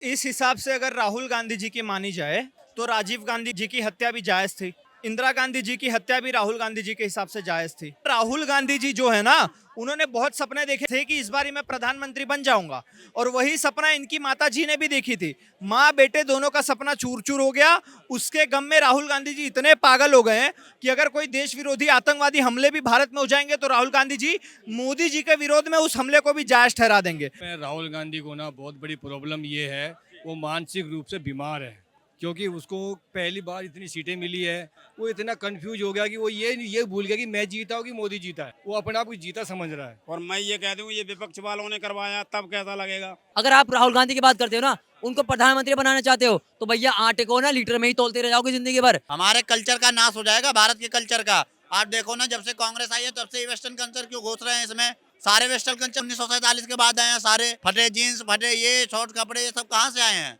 इस हिसाब से अगर राहुल गांधी जी की मानी जाए तो राजीव गांधी जी की हत्या भी जायज थी। इंदिरा गांधी जी की हत्या भी राहुल गांधी जी के हिसाब से जायज थी। राहुल गांधी जी जो है ना, उन्होंने बहुत सपने देखे थे कि इस बार मैं प्रधानमंत्री बन जाऊंगा, और वही सपना इनकी माता जी ने भी देखी थी। माँ बेटे दोनों का सपना चूर चूर हो गया। उसके गम में राहुल गांधी जी इतने पागल हो गए हैं कि अगर कोई देश विरोधी आतंकवादी हमले भी भारत में हो जाएंगे तो राहुल गांधी जी मोदी जी के विरोध में उस हमले को भी जायज ठहरा देंगे। राहुल गांधी को ना बहुत बड़ी प्रॉब्लम ये है, वो मानसिक रूप से बीमार है। क्योंकि उसको पहली बार इतनी सीटें मिली है, वो इतना कंफ्यूज हो गया कि वो ये भूल गया कि मैं जीता हूँ कि मोदी जीता है। वो अपने आप को जीता समझ रहा है। और मैं ये कह दूं ये विपक्ष वालों ने करवाया, तब कैसा लगेगा। अगर आप राहुल गांधी की बात करते हो ना, उनको प्रधानमंत्री बनाना चाहते हो, तो भैया आटे को ना लीटर में ही तोलते रह जाओगे जिंदगी भर। हमारे कल्चर का नाश हो जाएगा, भारत के कल्चर का। आप देखो ना, जब से कांग्रेस आई है तब से वेस्टर्न कल्चर क्यों घुस रहे हैं इसमें। सारे वेस्टर्न कल्चर 1947 के बाद आए हैं। सारे फटे जीन्स, फटे ये शॉर्ट कपड़े, ये सब कहाँ से आए हैं।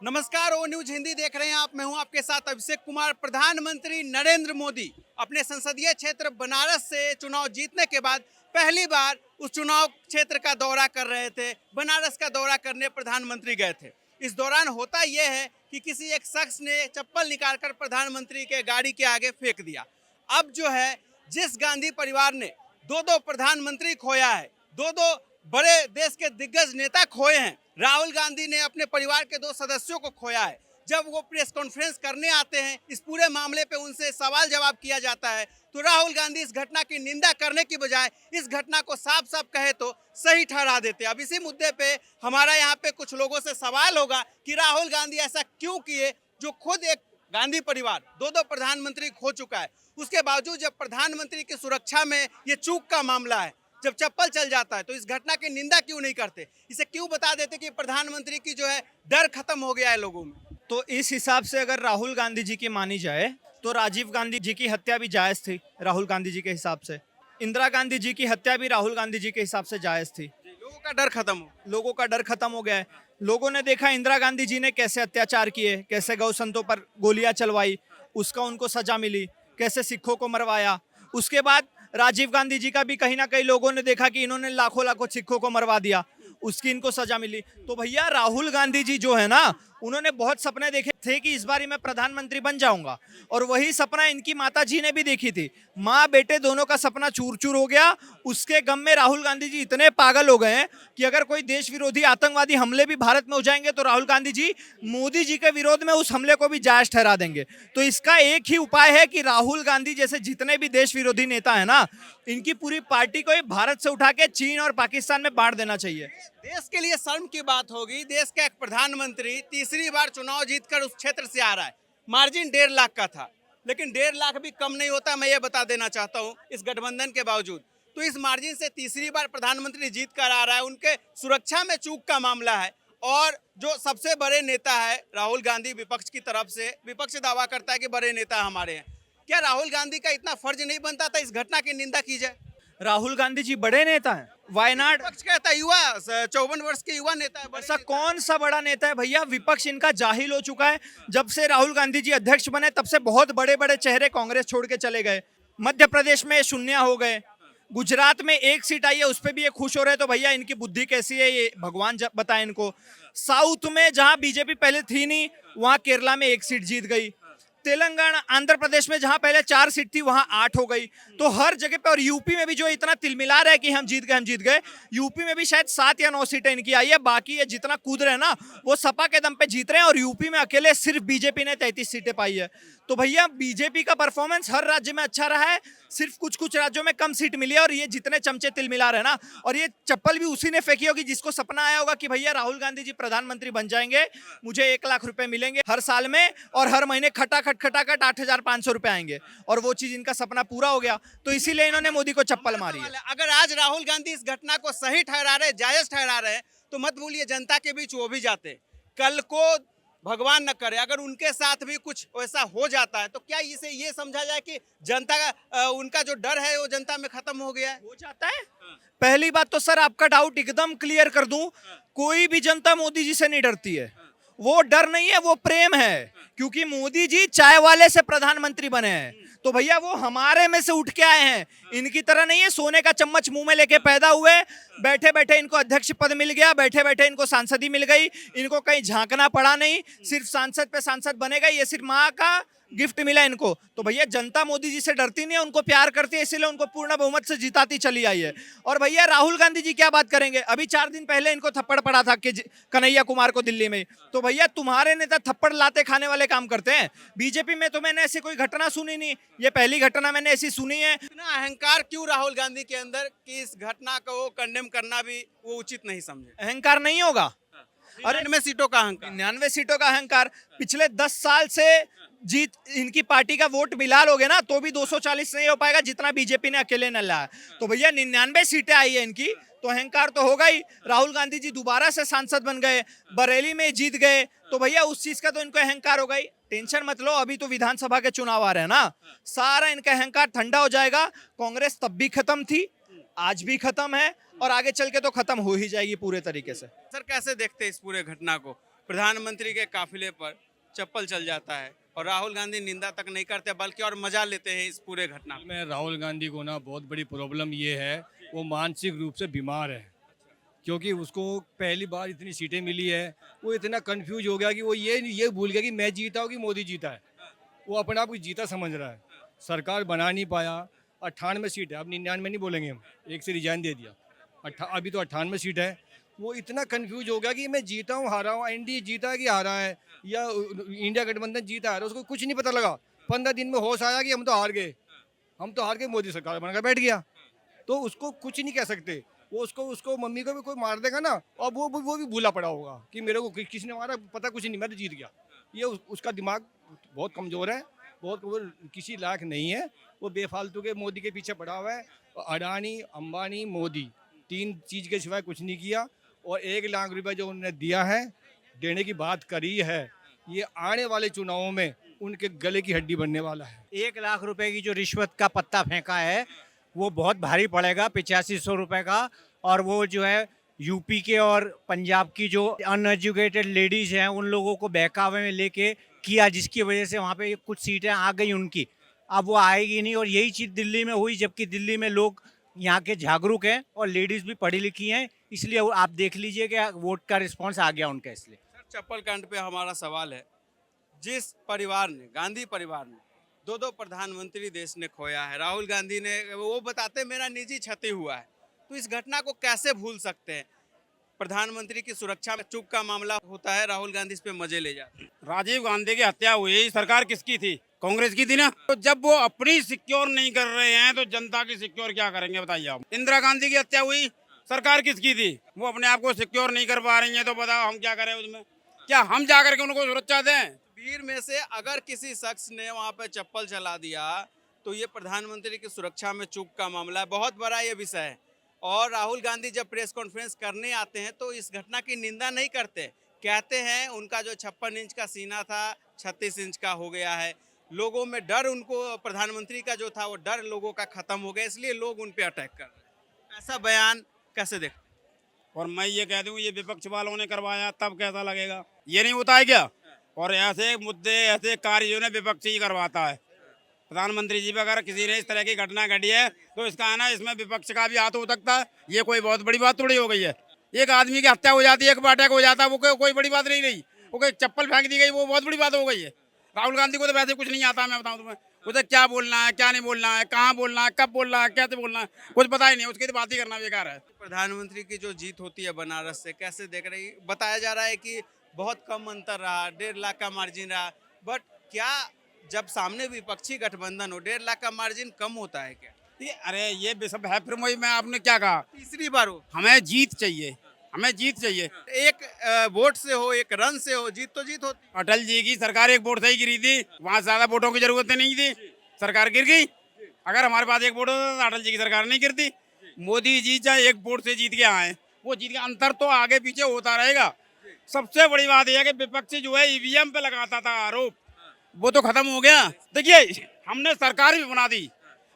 नमस्कार, ओ न्यूज हिंदी देख रहे हैं आप। मैं हूं आपके साथ अभिषेक कुमार। प्रधानमंत्री नरेंद्र मोदी अपने संसदीय क्षेत्र बनारस से चुनाव जीतने के बाद पहली बार उस चुनाव क्षेत्र का दौरा कर रहे थे। बनारस का दौरा करने प्रधानमंत्री गए थे। इस दौरान होता यह है कि किसी एक शख्स ने चप्पल निकालकर प्रधानमंत्री के गाड़ी के आगे फेंक दिया। अब जो है, जिस गांधी परिवार ने दो दो प्रधानमंत्री खोया है, दो दो बड़े देश के दिग्गज नेता खोए हैं, राहुल गांधी ने अपने परिवार के दो सदस्यों को खोया है। जब वो प्रेस कॉन्फ्रेंस करने आते हैं, इस पूरे मामले पे उनसे सवाल जवाब किया जाता है, तो राहुल गांधी इस घटना की निंदा करने की बजाय इस घटना को साफ साफ कहे तो सही ठहरा देते। अब इसी मुद्दे पे हमारा यहाँ पे कुछ लोगों से सवाल होगा कि राहुल गांधी ऐसा क्यों किए, जो खुद एक गांधी परिवार दो दो प्रधानमंत्री खो चुका है। उसके बावजूद जब प्रधानमंत्री की सुरक्षा में ये चूक का मामला है, जब चप्पल चल जाता है, तो इस घटना की निंदा क्यों नहीं करते। इसे क्यों बता देते कि प्रधानमंत्री की जो है डर खत्म हो गया है लोगों में। तो इस हिसाब से अगर राहुल गांधी जी की मानी जाए तो राजीव गांधी जी की हत्या भी जायज थी राहुल गांधी जी के हिसाब से। इंदिरा गांधी जी की हत्या भी राहुल गांधी जी के हिसाब से जायज थी। लोगों का डर खत्म हो। लोगों का डर खत्म हो गया है। लोगों ने देखा इंदिरा गांधी जी ने कैसे अत्याचार किए, कैसे गौ संतों पर गोलियां चलवाई, उसका उनको सजा मिली, कैसे सिखों को मरवाया। उसके बाद राजीव गांधी जी का भी कहीं ना कहीं लोगों ने देखा कि इन्होंने लाखों लाखों सिखों को मरवा दिया, उसकी इनको सजा मिली। तो भैया राहुल गांधी जी जो है ना, उन्होंने बहुत सपने देखे थे कि इस बार मैं प्रधानमंत्री बन जाऊंगा, और वही सपना इनकी माता जी ने भी देखी थी। माँ बेटे दोनों का सपना चूर चूर हो गया। उसके गम में राहुल गांधी जी इतने पागल हो गए हैं कि अगर कोई देश विरोधी आतंकवादी हमले भी भारत में हो जाएंगे तो राहुल गांधी जी मोदी जी के विरोध में उस हमले को भी जायज ठहरा देंगे। तो इसका एक ही उपाय है कि राहुल गांधी जैसे जितने भी देश विरोधी नेता है ना, इनकी पूरी पार्टी को भारत से उठा के चीन और पाकिस्तान में बांट देना चाहिए। देश के लिए शर्म की बात होगी, देश का एक प्रधानमंत्री तीसरी बार चुनाव जीतकर उस क्षेत्र से आ रहा है। मार्जिन 1.5 लाख का था, लेकिन 1.5 लाख भी कम नहीं होता, मैं ये बता देना चाहता हूँ, इस गठबंधन के बावजूद। तो इस मार्जिन से तीसरी बार प्रधानमंत्री जीत कर आ रहा है। उनके सुरक्षा में चूक का मामला है। और जो सबसे बड़े नेता है राहुल गांधी, विपक्ष की तरफ से विपक्ष दावा करता है कि बड़े नेता हमारे हैं। क्या राहुल गांधी का इतना फर्ज नहीं बनता था इस घटना की निंदा की जाए। राहुल गांधी जी बड़े नेता हैं। वायनाड विपक्ष कहता है युवा, 54 वर्ष के युवा नेता है। ऐसा कौन सा बड़ा नेता है भैया। विपक्ष इनका जाहिल हो चुका है। जब से राहुल गांधी जी अध्यक्ष बने तब से बहुत बड़े बड़े चेहरे कांग्रेस छोड़ के चले गए। मध्य प्रदेश में शून्य हो गए, गुजरात में एक सीट आई है, उस पर भी ये खुश हो रहे। तो भैया इनकी बुद्धि कैसी है ये भगवान बताए इनको। साउथ में जहां बीजेपी पहले थी नहीं, वहां केरला में 1 सीट जीत गई। तेलंगाना, आंध्र प्रदेश में जहां पहले 4 सीट थी वहां 8 हो गई। तो हर जगह पे, और यूपी में भी जो इतना तिलमिला रहा है कि हम जीत गए, यूपी में भी शायद 7 या 9 सीटें इनकी आई है। बाकी ये जितना कूद रहे हैं ना, वो सपा के दम पे जीत रहे हैं। और यूपी में अकेले सिर्फ बीजेपी ने 33 सीटें पाई है। तो भैया बीजेपी का परफॉर्मेंस हर राज्य में अच्छा रहा है, सिर्फ कुछ कुछ राज्यों में कम सीट मिली है। और ये जितने चमचे तिल मिला रहे ना, और ये चप्पल भी उसी ने फेंकी होगी जिसको सपना आया होगा कि भैया राहुल गांधी जी प्रधानमंत्री बन जाएंगे, मुझे 1 लाख रुपए मिलेंगे हर साल में, और हर महीने खटाखट 8,500 रुपए आएंगे। और वो चीज इनका सपना पूरा हो गया, तो इसीलिए इन्होंने मोदी को चप्पल मारी है। अगर आज राहुल गांधी इस घटना को सही ठहरा रहे, जायज ठहरा रहे, तो मत भूलिए जनता के बीच वो भी जाते। कल को भगवान न करे अगर उनके साथ भी कुछ वैसा हो जाता है, तो क्या इसे ये समझा जाए कि जनता का उनका जो डर है वो जनता में खत्म हो गया है, हो जाता है। पहली बात तो सर आपका डाउट एकदम क्लियर कर दूं, कोई भी जनता मोदी जी से नहीं डरती है। वो डर नहीं है, वो प्रेम है। क्योंकि मोदी जी चाय वाले से प्रधानमंत्री बने हैं। तो भैया वो हमारे में से उठ के आए हैं, इनकी तरह नहीं है सोने का चम्मच मुंह में लेके पैदा हुए। बैठे बैठे इनको अध्यक्ष पद मिल गया, बैठे बैठे इनको सांसदी मिल गई, इनको कहीं झांकना पड़ा नहीं, सिर्फ सांसद पे सांसद बनेगा, ये सिर्फ माँ का गिफ्ट मिला इनको। तो भैया जनता मोदी जी से डरती नहीं है, उनको प्यार करती है, इसीलिए उनको पूर्ण बहुमत से जिताती चली आई है। और भैया राहुल गांधी जी क्या बात करेंगे, अभी 4 दिन पहले इनको थप्पड़ पड़ा था कि कन्हैया कुमार को दिल्ली में। तो भैया तुम्हारे नेता थप्पड़ लाते खाने वाले काम करते हैं, बीजेपी में तो मैंने ऐसी कोई घटना सुनी नहीं, ये पहली घटना मैंने ऐसी सुनी है। इतना अहंकार क्यों राहुल गांधी के अंदर कि इस घटना को कंडेम करना भी वो उचित नहीं समझे? अहंकार नहीं होगा, अरे 99 सीटों का अहंकार, 99 सीटों का अहंकार। पिछले 10 साल से जीत इनकी पार्टी का वोट मिला लोगे ना तो भी 240 नहीं हो पाएगा जितना बीजेपी ने अकेले न लाया। तो भैया 99 सीटें आई है इनकी, तो अहंकार तो होगा ही। राहुल गांधी जी दोबारा से सांसद बन गए, बरेली में जीत गए, तो भैया उस चीज का तो इनको अहंकार होगा ही। टेंशन मत लो, अभी तो विधानसभा के चुनाव आ रहे हैं ना, सारा इनका अहंकार ठंडा हो जाएगा। कांग्रेस तब भी खत्म थी, आज भी खत्म है, और आगे चल के तो खत्म हो ही जाएगी पूरे तरीके से। सर कैसे देखते हैं इस पूरे घटना को? प्रधानमंत्री के काफिले पर चप्पल चल जाता है और राहुल गांधी निंदा तक नहीं करते बल्कि और मजा लेते हैं इस पूरे घटना में। राहुल गांधी को ना बहुत बड़ी प्रॉब्लम ये है, वो मानसिक रूप से बीमार है। क्योंकि उसको पहली बार इतनी सीटें मिली है, वो इतना कंफ्यूज हो गया कि वो ये भूल गया कि मैं जीता हूँ कि मोदी जीता है। वो अपने आप को जीता समझ रहा है, सरकार बना नहीं पाया। 98 सीट है, अब 99 नहीं बोलेंगे हम, एक से रिजाइन दे दिया। अभी तो 98 सीट है। वो इतना कंफ्यूज हो गया कि मैं जीता हूँ हारा हूँ, एनडीए जीता है कि हारा है, या इंडिया गठबंधन जीता है, उसको कुछ नहीं पता लगा। 15 दिन में होश आया कि हम तो हार गए, मोदी सरकार बनकर बैठ गया। तो उसको कुछ नहीं कह सकते, वो उसको मम्मी को भी कोई मार देगा ना, और वो भी भूला पड़ा होगा कि मेरे को किसी ने मारा, पता कुछ नहीं, मैं तो जीत गया। ये उसका दिमाग बहुत कमज़ोर है, वो किसी लायक नहीं है। वो बेफालतू के मोदी के पीछे पड़ा हुआ है। अडानी, अंबानी, मोदी, 3 चीज़ के सिवाय कुछ नहीं किया। और 1 लाख रुपए जो उन्होंने दिया है, देने की बात करी है, ये आने वाले चुनावों में उनके गले की हड्डी बनने वाला है। 1 लाख रुपए की जो रिश्वत का पत्ता फेंका है वो बहुत भारी पड़ेगा, 8500 रुपए का। और वो जो है यूपी के और पंजाब की जो अनएजुकेटेड लेडीज हैं उन लोगों को बहकावे में लेके किया, जिसकी वजह से वहाँ पे कुछ सीटें आ गई उनकी, अब वो आएगी नहीं। और यही चीज़ दिल्ली में हुई, जबकि दिल्ली में लोग यहाँ के जागरूक हैं और लेडीज़ भी पढ़ी लिखी हैं, इसलिए आप देख लीजिए कि वोट का रिस्पॉन्स आ गया उनका। इसलिए सर चप्पल कांड पे हमारा सवाल है, जिस परिवार ने, गांधी परिवार ने 2 प्रधानमंत्री देश ने खोया है, राहुल गांधी ने, वो बताते मेरा निजी क्षति हुआ है, तो इस घटना को कैसे भूल सकते हैं? प्रधानमंत्री की सुरक्षा में चूक का मामला होता है, राहुल गांधी इस पे मजे ले जाते हैं। राजीव गांधी की हत्या हुई, सरकार किसकी थी? कांग्रेस की थी ना। तो जब वो अपनी सिक्योर नहीं कर रहे हैं तो जनता की सिक्योर क्या करेंगे बताइए आप? इंदिरा गांधी की हत्या हुई, सरकार किसकी थी? वो अपने आप को सिक्योर नहीं कर पा रही है, तो बताओ हम क्या करें उसमें? क्या हम जा करके उनको सुरक्षा दें? भीड़ में से अगर किसी शख्स ने वहां पे चप्पल चला दिया तो ये प्रधानमंत्री की सुरक्षा में चूक का मामला है, बहुत बड़ा ये विषय है। और राहुल गांधी जब प्रेस कॉन्फ्रेंस करने आते हैं तो इस घटना की निंदा नहीं करते, कहते हैं उनका जो 56 इंच का सीना था 36 इंच का हो गया है। लोगों में डर, उनको प्रधानमंत्री का जो था वो डर लोगों का खत्म हो गया, इसलिए लोग उन पे अटैक कर रहे हैं। ऐसा बयान कैसे देख? और मैं ये कह दूं ये विपक्ष वालों ने करवाया, तब कैसा लगेगा? ये नहीं होता है क्या? और ऐसे मुद्दे, ऐसे कार्य जो है विपक्ष ही करवाता है। प्रधानमंत्री जी पर अगर किसी ने इस तरह की घटना घटी है तो इसका है ना, इसमें विपक्ष का भी हाथ हो सकता है। ये कोई बहुत बड़ी बात थोड़ी हो गई है। एक आदमी की हत्या हो जाती है, एक अटैक हो जाता है, वो कोई बड़ी बात नहीं रही। वो कोई चप्पल फेंक दी गई, वो बहुत बड़ी बात हो गई है। राहुल गांधी को तो वैसे कुछ नहीं आता, मैं बताऊं तुम्हें। उसे क्या बोलना है, क्या नहीं बोलना है, कहाँ बोलना है, कब बोलना है, कैसे बोलना है, कुछ पता ही नहीं। उसकी तो बात ही करना बेकार है। प्रधानमंत्री की जो जीत होती है बनारस से, कैसे देख रही? बताया जा रहा है कि बहुत कम अंतर रहा, 1.5 लाख का मार्जिन रहा, बट क्या जब सामने विपक्षी गठबंधन हो 1.5 लाख का मार्जिन कम होता है क्या? अरे ये सब है, फिर वही मैं आपने क्या कहा, तीसरी बार हो, हमें जीत चाहिए, हमें जीत चाहिए। एक वोट से हो, एक रन से हो, जीत तो जीत होती। अटल जी की सरकार 1 वोट से ही गिरी थी, वहाँ ज्यादा वोटों की जरूरत नहीं थी, सरकार गिर गई। अगर हमारे पास 1 वोट होता तो अटल जी की सरकार नहीं गिरती। मोदी जी चाहे 1 वोट से जीत के आए, वो जीत के, अंतर तो आगे पीछे होता रहेगा। सबसे बड़ी बात यह है कि विपक्ष जो है ईवीएम पे लगाता था आरोप, वो तो खत्म हो गया। देखिए हमने सरकार भी बना दी,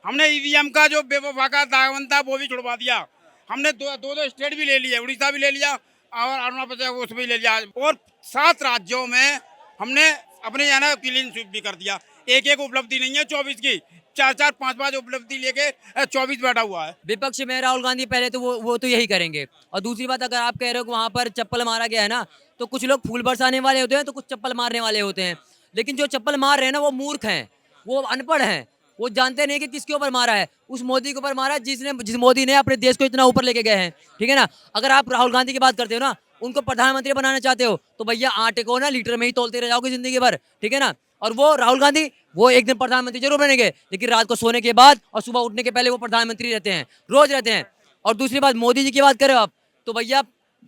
हमने ईवीएम का जो बेवफा का दामन था वो भी छुड़वा दिया। हमने दो स्टेट भी ले लिया, उड़ीसा भी ले लिया और अरुणाचल प्रदेश उसमें भी ले लिया, और 7 राज्यों में हमने अपने यहाँ क्लीन स्वीप भी कर दिया। एक एक उपलब्धि नहीं है 24 की, 4-4 5-5 उपलब्धि लेके 24 बैठा हुआ है। विपक्ष में राहुल गांधी पहले तो वो तो यही करेंगे। और दूसरी बात, अगर आप कह रहे हो कि वहां पर चप्पल मारा गया है ना, तो कुछ लोग फूल बरसाने वाले होते हैं तो कुछ चप्पल मारने वाले होते हैं। लेकिन जो चप्पल मार रहे हैं ना, वो मूर्ख हैं, वो अनपढ़ हैं, वो जानते नहीं कि किसके ऊपर मारा है। उस मोदी के ऊपर मारा है जिस मोदी ने अपने देश को इतना ऊपर लेके गए हैं, ठीक है ना। अगर आप राहुल गांधी की बात करते हो ना, उनको प्रधानमंत्री बनाना चाहते हो, तो भैया आटे को ना लीटर में ही तोलते रह जाओगे जिंदगी भर, ठीक है ना। और वो राहुल गांधी, वो एक दिन प्रधानमंत्री जरूर बनेंगे, लेकिन रात को सोने के बाद और सुबह उठने के पहले वो प्रधानमंत्री रहते हैं, रोज रहते हैं। और दूसरी बात, मोदी जी की बात करें आप, तो भैया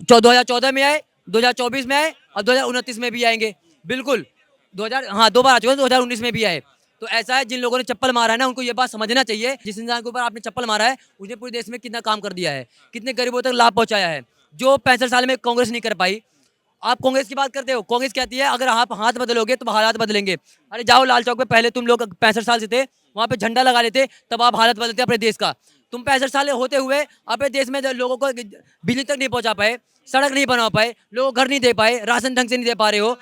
2014 में आए, 2024 में आए और 2029 में भी आएंगे, बिल्कुल। 2000, हाँ 2 बार आ चुके हैं, 2019 में भी आए। तो ऐसा है, जिन लोगों ने चप्पल मारा है ना, उनको ये बात समझना चाहिए, जिस इंसान के ऊपर आपने चप्पल मारा है, उसने पूरे देश में कितना काम कर दिया है, कितने गरीबों तक लाभ पहुंचाया है, जो 65 साल में कांग्रेस नहीं कर पाई। आप कांग्रेस की बात करते हो, कांग्रेस कहती है अगर आप हाथ बदलोगे तो हालात बदलेंगे। अरे जाओ लाल चौक पे, पहले तुम लोग 65 साल से थे, वहां पे झंडा लगा लेते, तब आप हालत बदलते अपने देश का। तुम 65 साल होते हुए अपने देश में लोगों को बिजली तक नहीं पहुंचा पाए, सड़क नहीं बना पाए, लोगों को घर नहीं दे पाए, राशन ढंग से नहीं दे पा रहे हो।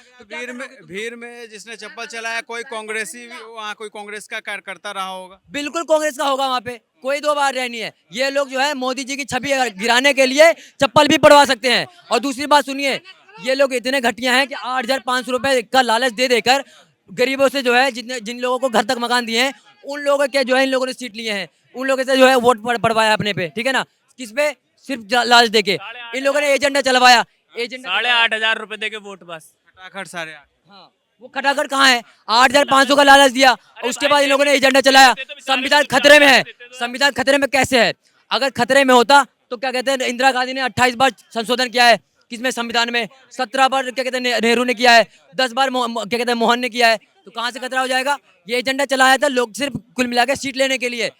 भीड़ में जिसने चप्पल चलाया कोई कांग्रेसी, वहाँ कोई कांग्रेस का कार्यकर्ता रहा होगा। बिल्कुल कांग्रेस का होगा वहाँ पे, कोई 2 बार नहीं है। ये लोग जो है मोदी जी की छवि गिराने के लिए चप्पल भी पड़वा सकते हैं। और दूसरी बात सुनिए, ये लोग इतने घटिया हैं कि 8,500 रुपए का लालच दे देकर गरीबों से जो है, जिन लोगों को घर तक मकान दिए हैं, उन लोगों के जो है इन लोगों ने सीट लिए हैं, उन लोगों से जो है वोट पड़वाया अपने पे, ठीक है ना। किस पे? सिर्फ लालच देके इन लोगों ने एजेंडा चलवाया। एजेंडा 8,500 रुपए देके वोट बस। खटाखट सारे हाँ, वो खटाखट कहाँ है? 8,500 का लालच दिया और उसके बाद इन लोगों ने एजेंडा चलाया। संविधान खतरे में है। संविधान खतरे में कैसे है? अगर खतरे में होता तो क्या कहते हैं, इंदिरा गांधी ने 28 बार संशोधन किया है, किसमें? संविधान में। 17 बार क्या कहते हैं नेहरू ने किया है, 10 बार क्या कहते हैं मोहन ने किया है। तो कहाँ से खतरा हो जाएगा? ये एजेंडा चलाया था लोग सिर्फ कुल मिला के सीट लेने के लिए,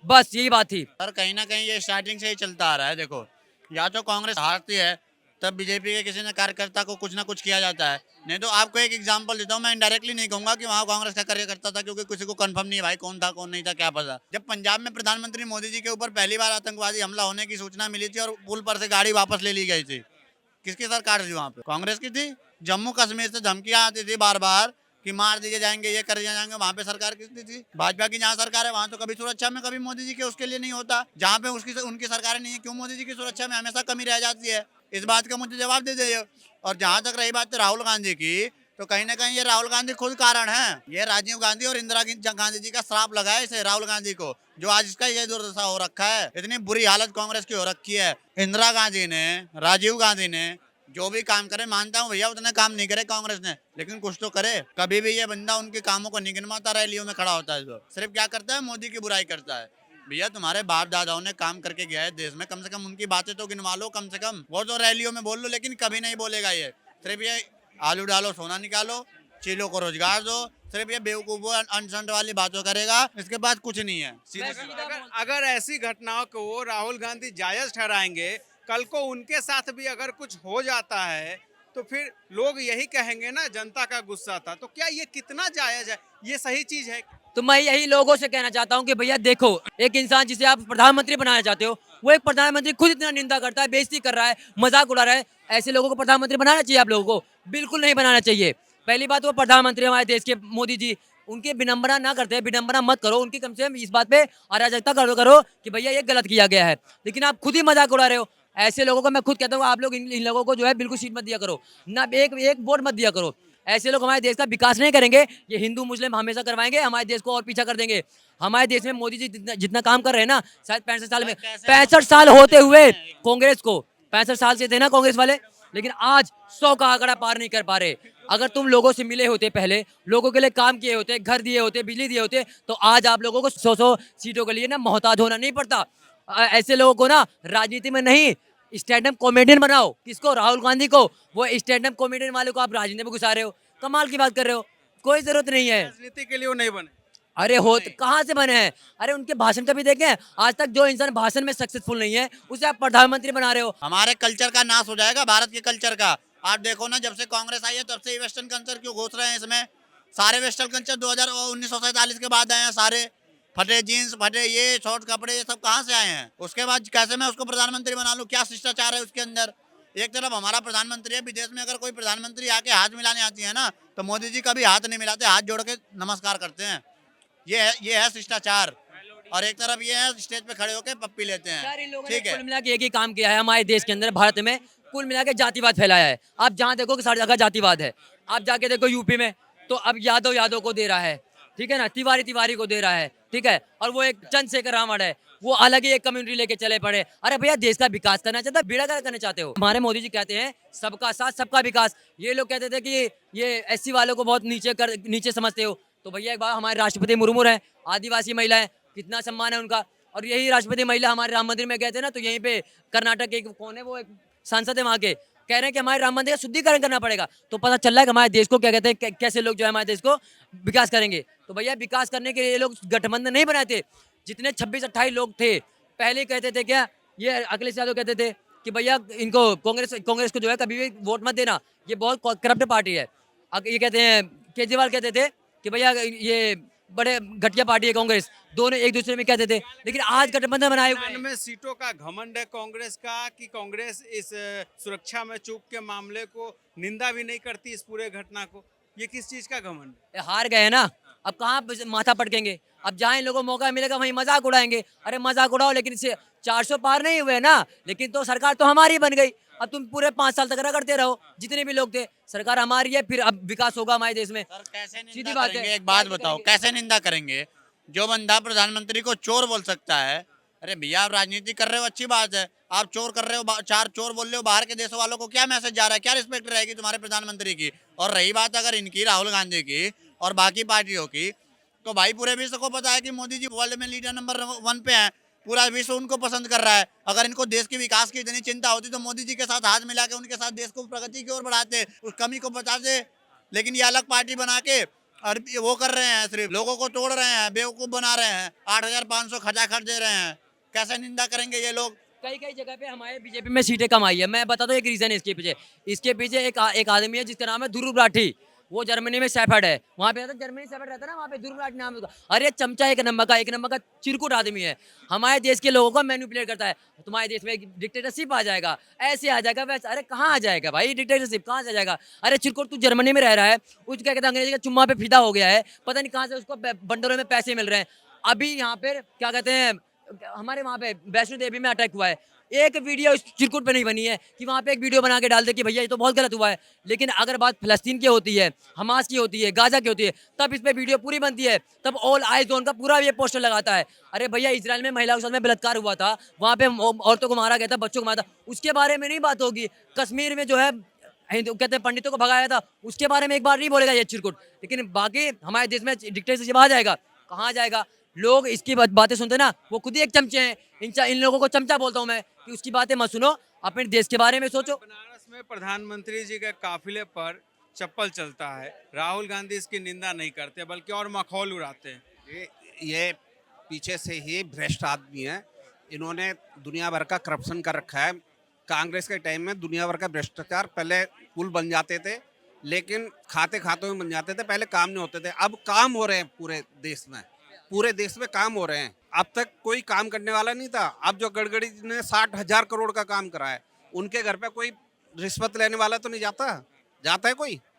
बस यही बात थी। सर कहीं ना कहीं ये स्टार्टिंग से ही चलता आ रहा है। देखो, या तो कांग्रेस हारती है तब बीजेपी के किसी न कार्यकर्ता को कुछ ना कुछ किया जाता है, नहीं तो आपको एक एग्जांपल देता हूँ। मैं इनडायरेक्टली नहीं कहूंगा कि वहाँ कांग्रेस का कार्यकर्ता था, क्योंकि किसी को कंफर्म नहीं है भाई कौन था कौन नहीं था, क्या पता। जब पंजाब में प्रधानमंत्री मोदी जी के ऊपर पहली बार आतंकवादी हमला होने की सूचना मिली थी और पुल पर से गाड़ी वापस ले ली गई थी, किसकी सरकार थी वहाँ पे? कांग्रेस की थी। जम्मू कश्मीर से धमकियां आती थी बार बार कि मार दिए जाएंगे, ये कर दिए जाएंगे, वहाँ पे सरकार किसकी थी? भाजपा की जहाँ सरकार है वहाँ तो कभी सुरक्षा में कभी मोदी जी के उसके लिए नहीं होता। जहाँ पे उनकी सरकार नहीं है, क्यों मोदी जी की सुरक्षा में हमेशा कमी रह जाती है? इस बात का मुझे जवाब दे दीजिए। और जहाँ तक रही बात राहुल गांधी की, तो कहीं ना कहीं ये राहुल गांधी खुद कारण है। ये राजीव गांधी और इंदिरा गांधी जी का श्राप लगा है इसे राहुल गांधी को, जो आज इसका ये दुर्दशा हो रखा है। इतनी बुरी हालत कांग्रेस की हो रखी है। इंदिरा गांधी ने, राजीव गांधी ने जो भी काम करे, मानता हूँ भैया उतने काम नहीं करे कांग्रेस ने, लेकिन कुछ तो करे। कभी भी ये बंदा उनके कामों को नहीं गिनवाता, रैलियों में खड़ा होता है, तो सिर्फ क्या करता है, मोदी की बुराई करता है। भैया तुम्हारे बाप दादाओं ने काम करके गया है देश में, कम से कम उनकी बातें तो गिनवा लो कम से कम। वो तो रैलियों में बोल लो, लेकिन कभी नहीं बोलेगा ये। सिर्फ ये आलू डालो सोना निकालो, चीलों को रोजगार दो, सिर्फ ये बेवकूफों अनसंट वाली बातों करेगा, इसके बाद कुछ नहीं है। अगर ऐसी घटनाओं को राहुल गांधी जायज ठहराएंगे, कल को उनके साथ भी अगर कुछ हो जाता है तो फिर लोग यही कहेंगे ना, जनता का गुस्सा था। तो क्या ये कितना जायज है? ये सही चीज है? तो मैं यही लोगों से कहना चाहता हूँ कि भैया देखो, एक इंसान जिसे आप प्रधानमंत्री बनाना चाहते हो, वो एक प्रधानमंत्री खुद इतना निंदा करता है, बेइज्जती कर रहा है, मजाक उड़ा रहा है। ऐसे लोगों को प्रधानमंत्री बनाना चाहिए आप लोगों को? बिल्कुल नहीं बनाना चाहिए। पहली बात, वो प्रधानमंत्री हमारे देश के मोदी जी, उनकी विडंबना ना करते हैं, विडंबना मत करो उनकी, कम से कम इस बात पे अराजकता करो कि भैया ये गलत किया गया है। लेकिन आप खुद ही मजाक उड़ा रहे हो। ऐसे लोगों को मैं खुद कहता हूँ, आप लोग इन लोगों को जो है बिल्कुल सीट मत दिया करो ना, एक वोट मत दिया करो। ऐसे लोग हमारे देश का विकास नहीं करेंगे। ये हिंदू मुस्लिम हमेशा करवाएंगे, हमारे देश को और पीछा कर देंगे। हमारे देश में मोदी जी जितना काम कर रहे हैं ना, शायद 65 साल में, 65 साल होते हुए कांग्रेस को, 65 साल से थे ना कांग्रेस वाले, लेकिन आज 100 का आंकड़ा पार नहीं कर पा रहे। अगर तुम लोगों से मिले होते, पहले लोगों के लिए काम किए होते, घर दिए होते, बिजली दिए होते, तो आज आप लोगों को 100 सीटों के लिए ना मोहताज होना नहीं पड़ता। ऐसे लोगों को ना राजनीति में नहीं, स्टैंड अप कॉमेडियन बनाओ। किसको? राहुल गांधी को। वो स्टैंड अप कॉमेडियन वाले को आप राजनीति में घुसा रहे हो, कमाल की बात कर रहे हो। कोई जरूरत नहीं है राजनीति के लिए वो नहीं बने। अरे हो कहाँ से बने हैं? अरे उनके भाषण कभी देखे? आज तक जो इंसान भाषण में सक्सेसफुल नहीं है, उसे आप प्रधानमंत्री बना रहे हो। हमारे कल्चर का नाश हो जाएगा, भारत के कल्चर का। आप देखो ना, जब से कांग्रेस आई है तब से वेस्टर्न कल्चर क्यों घुस रहे हैं इसमें? सारे वेस्टर्न कल्चर 1947 के बाद आए हैं। सारे फटे जीन्स, फटे ये शॉर्ट कपड़े, ये सब कहाँ से आए हैं? उसके बाद कैसे मैं उसको प्रधानमंत्री बना लूं? क्या शिष्टाचार है उसके अंदर? एक तरफ हमारा प्रधानमंत्री है, विदेश में अगर कोई प्रधानमंत्री आके हाथ मिलाने आती है ना, तो मोदी जी कभी हाथ नहीं मिलाते, हाथ जोड़ के नमस्कार करते हैं। ये है शिष्टाचार। और एक तरफ ये है स्टेज पे खड़े होके पप्पी लेते यार इन हैं। लोगों ने ठीक है, कुल मिला के एक ही काम किया है हमारे देश के अंदर, भारत में कुल मिला के जातिवाद फैलाया है। आप जहाँ देखो कि सारी जगह जातिवाद है। आप जाके देखो यूपी में, तो अब यादव को दे रहा है, ठीक है ना, तिवारी को दे रहा है, ठीक है। और वो एक चंद्रशेखर रावण है, वो अलग ही एक कम्युनिटी लेके चले पड़े। अरे भैया देश का विकास करना चाहता है, बेड़ा गर्क करना चाहते हो। हमारे मोदी जी कहते हैं सबका साथ सबका विकास। ये लोग कहते थे कि ये एससी वालों को बहुत नीचे समझते हो। तो भैया एक बार हमारे राष्ट्रपति मुर्मू है, आदिवासी महिला है, कितना सम्मान है उनका। और यही राष्ट्रपति महिला हमारे राम मंदिर में गए थे ना, तो यहीं पे कर्नाटक के कौन है वो एक सांसद है वहाँ के, कह रहे हैं कि हमारे राम मंदिर का शुद्धिकरण करना पड़ेगा। तो पता चल रहा है कि हमारे देश को क्या कहते हैं, कैसे लोग जो है हमारे देश को विकास करेंगे। तो भैया विकास करने के लिए ये लोग गठबंधन नहीं बनाए थे। जितने 26-28 लोग थे पहले कहते थे क्या, ये अखिलेश यादव कहते थे कि भैया इनको कांग्रेस को जो है कभी भी वोट मत देना, ये बहुत करप्ट पार्टी है। ये कहते हैं केजरीवाल कहते थे कि भैया ये बड़े घटिया पार्टी है कांग्रेस, दोनों एक दूसरे में कहते थे। लेकिन आज गठबंधन बनाए हुए हैं। 99 सीटों का घमंड है कांग्रेस का, कि कांग्रेस इस सुरक्षा में चूक के मामले को निंदा भी नहीं करती, इस पूरे घटना को। ये किस चीज का घमंड है? हार गए ना, अब कहाँ माथा पटकेंगे। अब जहाँ इन लोगों को मौका मिलेगा वहीं मजाक उड़ाएंगे। अरे मजाक उड़ाओ, लेकिन इससे 400 पार नहीं हुए ना, लेकिन तो सरकार तो हमारी बन गई। अब तुम पूरे 5 साल तक रगड़ते रहो, जितने भी लोग थे, सरकार हमारी है, फिर अब विकास होगा हमारे देश में। सर कैसे सीधी निंदा बात है। करेंगे? एक बात कैसे बताओ, करेंगे? कैसे निंदा करेंगे? जो बंदा प्रधानमंत्री को चोर बोल सकता है, अरे भैया आप राजनीति कर रहे हो, अच्छी बात है। आप चोर कर रहे हो, 4 चोर बोल रहे हो, बाहर के देशों वालों को क्या मैसेज जा रहा है, क्या रिस्पेक्ट रहेगी तुम्हारे प्रधानमंत्री की? और रही बात अगर इनकी, राहुल गांधी की और बाकी पार्टियों की, तो भाई पूरे विश्व को पता है कि मोदी जी वर्ल्ड में लीडर नंबर 1 पे हैं। पूरा विश्व उनको पसंद कर रहा है। अगर इनको देश के विकास की इतनी चिंता होती तो मोदी जी के साथ हाथ मिला के उनके साथ देश को प्रगति की ओर बढ़ाते, उस कमी को बचाते। लेकिन ये अलग पार्टी बना के और वो कर रहे हैं, सिर्फ लोगों को तोड़ रहे हैं, बेवकूफ बना रहे हैं, 8500 खर्च दे रहे हैं। कैसे निंदा करेंगे ये लोग? कई जगह पे हमारे बीजेपी में सीटें कम आई है। मैं बता दूं एक रीजन है इसके पीछे एक आदमी है जिसका नाम है ध्रुव राठी। वो जर्मनी में शेफर्ड है, वहाँ पे जर्मनी शेफर्ड रहता है ना, वहाँ पे ध्रुव राठी नाम है उसका। अरे चमचा एक नंबर का चिरकुट आदमी है। हमारे देश के लोगों को मैनिपुलेट करता है। तुम्हारे देश में डिक्टेटरशिप आ जाएगा, ऐसे आ जाएगा, वैसे। अरे कहाँ आ जाएगा भाई डिक्टेटरशिप, कहाँ से आ जाएगा? अरे चिरकुट तू जर्मनी में रह रहा है, उसको क्या कहते हैं अंग्रेजी का चुम्मा पे फिदा हो गया है, पता नहीं कहाँ से उसको बंडलों में पैसे मिल रहे हैं। अभी यहाँ पे क्या कहते हैं, हमारे वहाँ पे वैष्णो देवी में अटैक हुआ है, एक वीडियो इस चिरकुट पे नहीं बनी है कि वहाँ पे एक वीडियो बना के डाल दे कि भैया ये तो बहुत गलत हुआ है। लेकिन अगर बात फलस्तीन की होती है, हमास की होती है, गाजा की होती है, तब इस पे वीडियो पूरी बनती है, तब ऑल आइज ऑन का पूरा ये पोस्टर लगाता है। अरे भैया इजराइल में महिलाओं के साथ में बलात्कार हुआ था, वहाँ पे औरतों को मारा गया था, बच्चों को मारा था, उसके बारे में नहीं बात होगी। कश्मीर में जो है हिंदू कहते हैं पंडितों को भगाया था, उसके बारे में एक बार नहीं बोलेगा ये चिरकुट। लेकिन बाकी हमारे देश में डिक्टेटरशिप आ जाएगा, कहाँ जाएगा? लोग इसकी बातें सुनते हैं ना, वो खुद ही एक चमचे हैं। इन लोगों को चमचा बोलता हूँ मैं कि उसकी बातें मत सुनो, अपने देश के बारे में सोचो। बनारस में प्रधानमंत्री जी के काफिले पर चप्पल चलता है, राहुल गांधी इसकी निंदा नहीं करते बल्कि और मखौल उड़ाते हैं। ये पीछे से ही भ्रष्ट आदमी है। इन्होंने दुनिया भर का करप्शन कर रखा है। कांग्रेस के टाइम में दुनिया भर का भ्रष्टाचार, पहले पुल बन जाते थे लेकिन खाते में बन जाते थे, पहले काम नहीं होते थे। अब काम हो रहे हैं पूरे देश में काम हो रहे हैं। अब तक कोई काम करने वाला नहीं था। अब जो गडकरी ने 60,000 करोड़ का काम करा है, उनके घर पे कोई रिश्वत लेने वाला तो नहीं जाता है कोई?